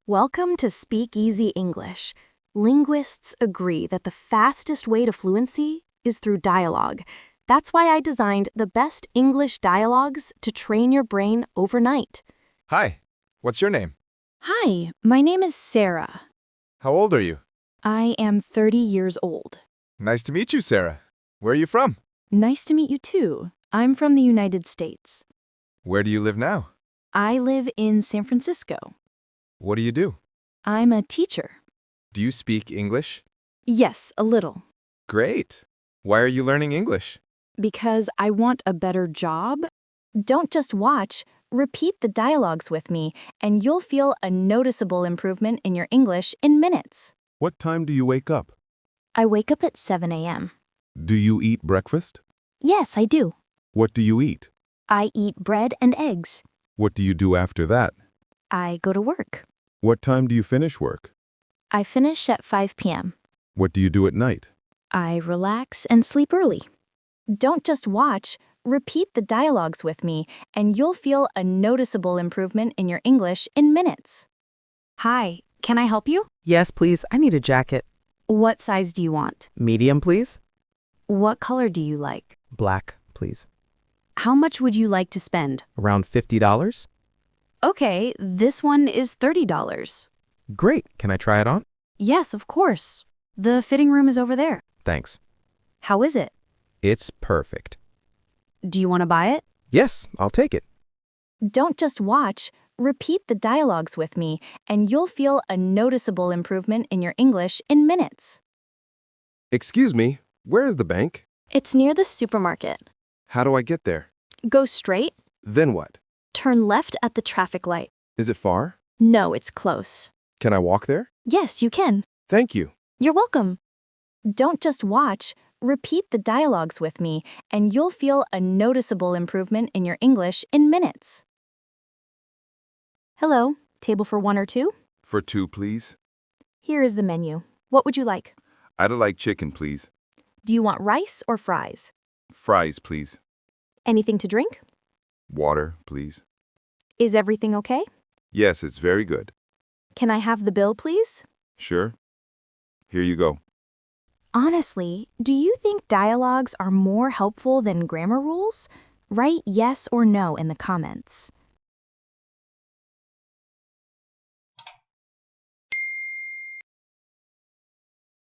Welcome to SpeakEasy English. Linguists agree that the fastest way to fluency is through dialogue. That's why I designed the best English dialogues to train your brain overnight. Hi, what's your name? Hi, my name is Sarah. How old are you? I am 30 years old. Nice to meet you, Sarah. Where are you from? Nice to meet you too. I'm from the United States. Where do you live now? I live in San Francisco. What do you do? I'm a teacher. Do you speak English? Yes, a little. Great. Why are you learning English? Because I want a better job. Don't just watch, repeat the dialogues with me, and you'll feel a noticeable improvement in your English in minutes. What time do you wake up? I wake up at 7 a.m. Do you eat breakfast? Yes, I do. What do you eat? I eat bread and eggs. What do you do after that? I go to work. What time do you finish work? I finish at 5 p.m. What do you do at night? I relax and sleep early. Don't just watch, repeat the dialogues with me, and you'll feel a noticeable improvement in your English in minutes. Hi, can I help you? Yes, please. I need a jacket. What size do you want? Medium, please. What color do you like? Black, please. How much would you like to spend? Around $50? Okay, this one is $30. Great. Can I try it on? Yes, of course. The fitting room is over there. Thanks. How is it? It's perfect. Do you want to buy it? Yes, I'll take it. Don't just watch, repeat the dialogues with me, and you'll feel a noticeable improvement in your English in minutes. Excuse me, where is the bank? It's near the supermarket. How do I get there? Go straight, Then what? turn left at the traffic light. Is it far? No, it's close. Can I walk there? Yes, you can. Thank you. You're welcome. Don't just watch, repeat the dialogues with me, and you'll feel a noticeable improvement in your English in minutes. Hello, table for 1 or 2? For 2, please. Here is the menu. What would you like? I'd like chicken, please. Do you want rice or fries? Fries, please. Anything to drink? Water, please. Is everything okay? Yes, it's very good. Can I have the bill, please? Sure. Here you go. Honestly, do you think dialogues are more helpful than grammar rules? Write yes or no in the comments.